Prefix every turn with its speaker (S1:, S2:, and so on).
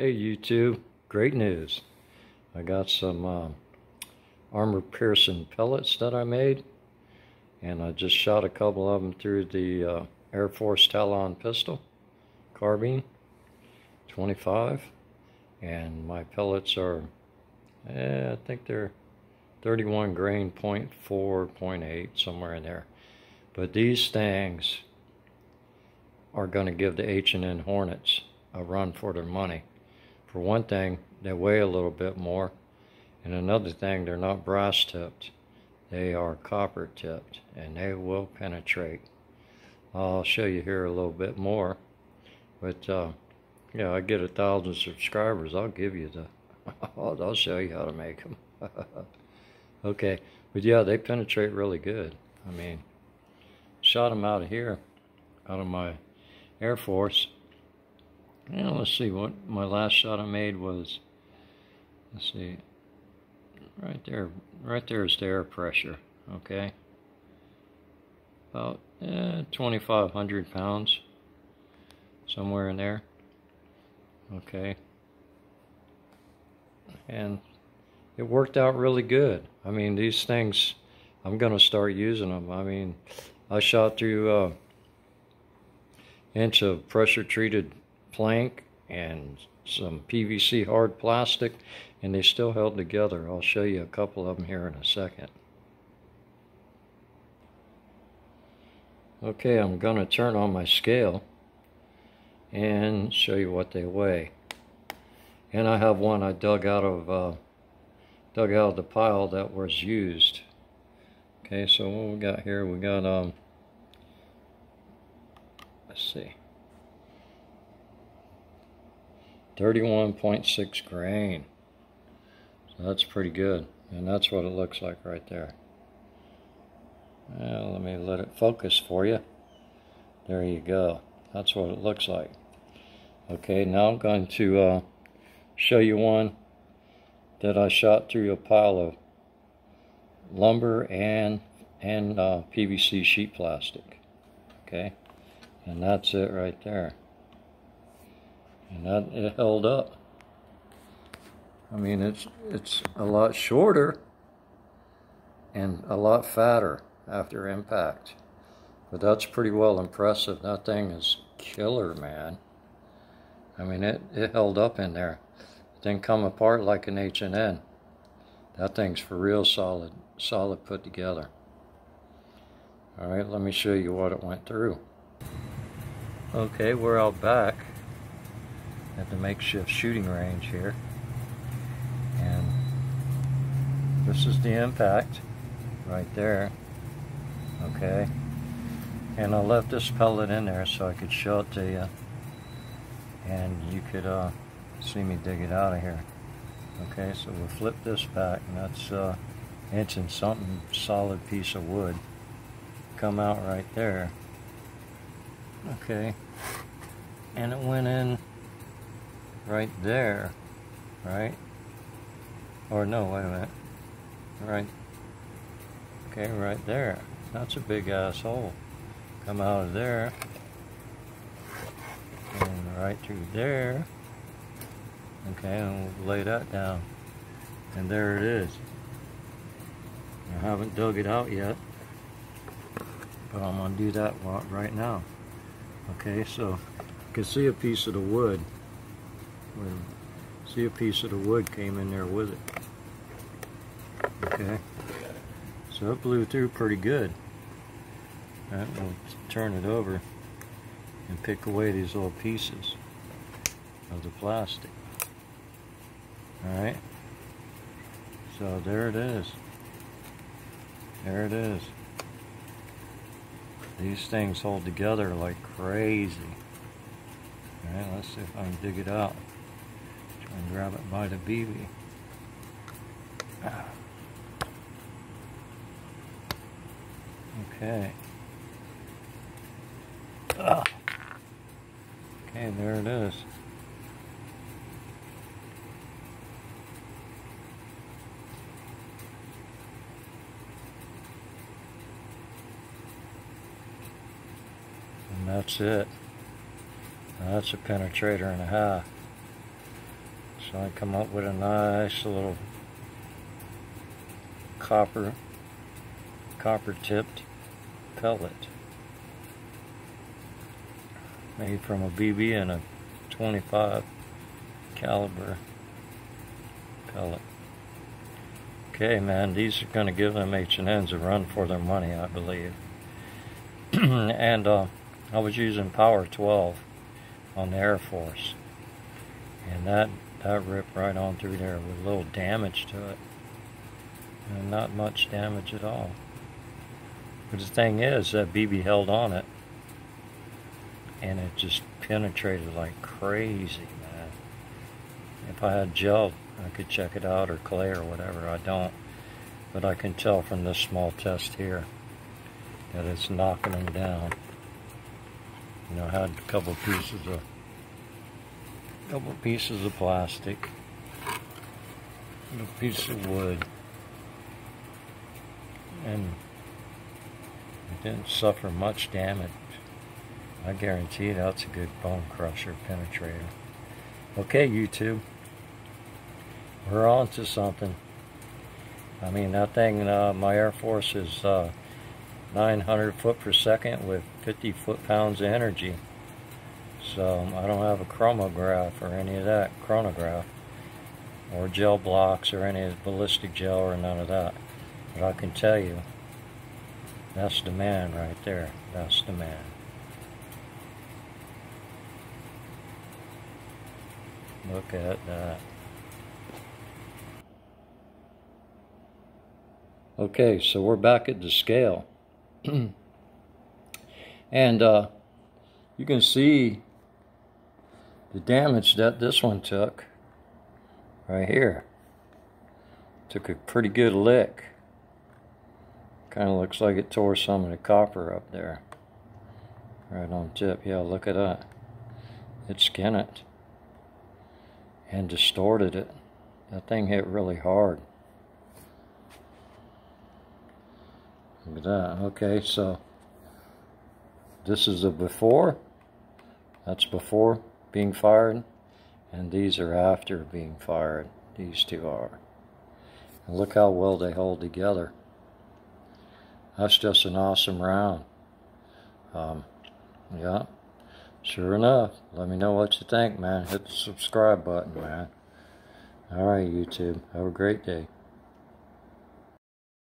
S1: Hey YouTube, great news. I got some armor-piercing pellets that I made, and I just shot a couple of them through the Air Force Talon pistol, carbine, 25, and my pellets are, I think they're 31 grain, 0.4, 0.8, somewhere in there. But these things are going to give the H&N Hornets a run for their money. For one thing, they weigh a little bit more, and another thing, they're not brass tipped. They are copper tipped, and they will penetrate. I'll show you here a little bit more, but yeah, I get 1,000 subscribers, I'll give you the I'll show you how to make them. Okay, but yeah, they penetrate really good. I mean, shot them out of here, out of my Air Force. Yeah, let's see, what my last shot I made was, let's see, right there is the air pressure, okay? About 2,500 pounds, somewhere in there, okay? And it worked out really good. I mean, these things, I'm going to start using them. I mean, I shot through an inch of pressure-treated plank and some PVC hard plastic, and they still held together. I'll show you a couple of them here in a second. Okay, I'm going to turn on my scale and show you what they weigh. And I have one I dug out of the pile that was used. Okay, so what we got here? We got let's see, 31.6 grain. So that's pretty good, and that's what it looks like right there. Well, let me let it focus for you. There you go. That's what it looks like. Okay, now I'm going to show you one that I shot through a pile of lumber and PVC sheet plastic. Okay, and that's it right there. And that, it held up. I mean, it's a lot shorter and a lot fatter after impact, but that's pretty well impressive. That thing is killer, man. I mean, it held up in there. It didn't come apart like an H&N. That thing's for real solid put together. All right, let me show you what it went through. Okay, we're out back at the makeshift shooting range here, and this is the impact right there. Okay, and I left this pellet in there so I could show it to you, and you could see me dig it out of here. Okay, so we'll flip this back, and that's inch and something solid piece of wood come out right there. Okay, and it went in right there, right? Or no, wait a minute. Right. Okay, right there. That's a big ass hole. Come out of there. And right through there. Okay, and we'll lay that down. And there it is. I haven't dug it out yet, but I'm going to do that right now. Okay, so you can see a piece of the wood. See, a piece of the wood came in there with it. Okay, so it blew through pretty good. Alright, we'll turn it over and pick away these little pieces of the plastic. Alright, so there it is. There it is. These things hold together like crazy. Alright, let's see if I can dig it out. Try and grab it by the BB. Okay. Okay, there it is. And that's it. Now that's a penetrator and a half. So I come up with a nice little copper tipped pellet made from a BB and a 25 caliber pellet. Okay, man, these are going to give them H&Ns a run for their money, I believe. And I was using power 12 on the Air Force, and that ripped right on through there with a little damage to it, and not much damage at all. But the thing is, that BB held on it, and it just penetrated like crazy, man. If I had gel, I could check it out, or clay or whatever. I don't, but I can tell from this small test here that it's knocking them down. You know, I had a couple pieces of plastic, a piece of wood, and it didn't suffer much damage. I guarantee that's a good bone crusher penetrator. Okay, YouTube, we're on to something. I mean, that thing, my Air Force is 900 foot per second with 50 foot-pounds of energy. So I don't have a chromograph or any of that, chronograph, or gel blocks or any ballistic gel or none of that. But I can tell you, that's the man right there. That's the man. Look at that. Okay, so we're back at the scale. And you can see the damage that this one took right here. Took a pretty good lick. Kind of looks like it tore some of the copper up there. Right on tip. Yeah, look at that. It skinned it and distorted it. That thing hit really hard. Look at that. Okay, so this is a before. That's before being fired. And these are after being fired. These two are. And look how well they hold together. That's just an awesome round. Yeah, sure enough. Let me know what you think, man. Hit the subscribe button, man. Alright, YouTube. Have a great day.